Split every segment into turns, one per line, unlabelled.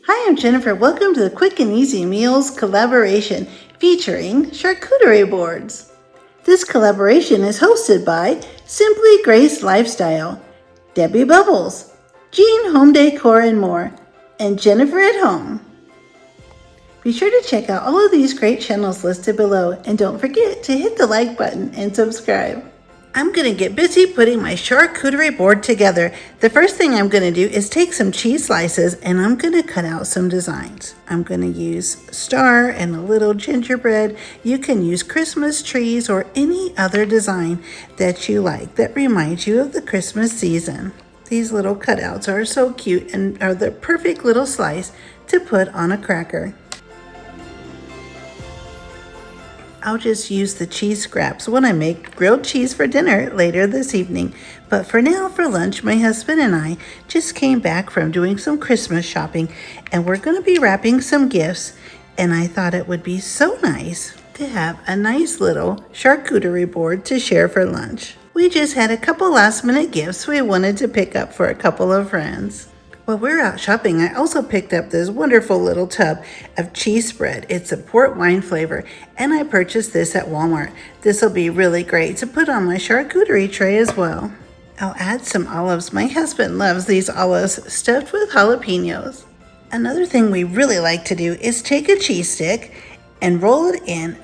Hi, I'm Jennifer. Welcome to the Quick and Easy Meals collaboration featuring Charcuterie Boards. This collaboration is hosted by Simply Grace Lifestyle, Debbie Bubbles, Jean Home Decor and More, and Jennifer at Home. Be sure to check out all of these great channels listed below, and don't forget to hit the like button and subscribe. I'm going to get busy putting my charcuterie board together. The first thing I'm going to do is take some cheese slices and I'm going to cut out some designs. I'm going to use a star and a little gingerbread. You can use Christmas trees or any other design that you like that reminds you of the Christmas season. These little cutouts are so cute and are the perfect little slice to put on a cracker. I'll just use the cheese scraps when I make grilled cheese for dinner later this evening. But for now, for lunch, my husband and I just came back from doing some Christmas shopping, and we're going to be wrapping some gifts. And I thought it would be so nice to have a nice little charcuterie board to share for lunch. We just had a couple last-minute gifts we wanted to pick up for a couple of friends. While we're out shopping, I also picked up this wonderful little tub of cheese spread. It's a port wine flavor, and I purchased this at Walmart. This will be really great to put on my charcuterie tray as well. I'll add some olives. My husband loves these olives stuffed with jalapenos. Another thing we really like to do is take a cheese stick and roll it in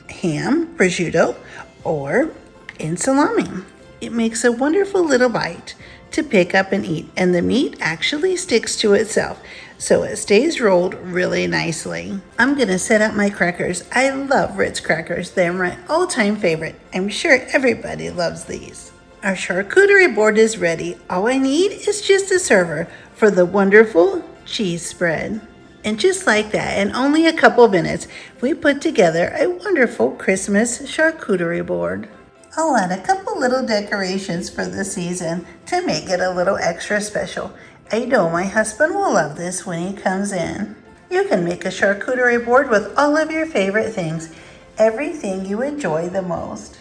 ham, prosciutto, or in salami. It makes a wonderful little bite to pick up and eat, and the meat actually sticks to itself, so it stays rolled really nicely. I'm gonna set out my crackers. I love Ritz crackers. They're my all-time favorite. I'm sure everybody loves these. Our charcuterie board is ready. All I need is just a server for the wonderful cheese spread. And just like that, in only a couple minutes, we put together a wonderful Christmas charcuterie board. I'll add a couple little decorations for the season to make it a little extra special. I know my husband will love this when he comes in. You can make a charcuterie board with all of your favorite things, everything you enjoy the most.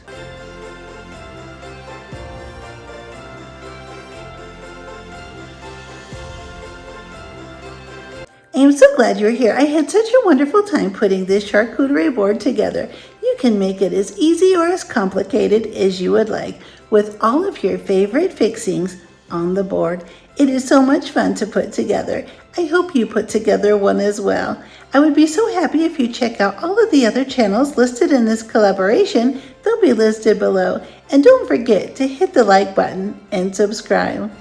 I am so glad you're here. I had such a wonderful time putting this charcuterie board together. You can make it as easy or as complicated as you would like with all of your favorite fixings on the board. It is so much fun to put together. I hope you put together one as well. I would be so happy if you check out all of the other channels listed in this collaboration. They'll be listed below. And don't forget to hit the like button and subscribe.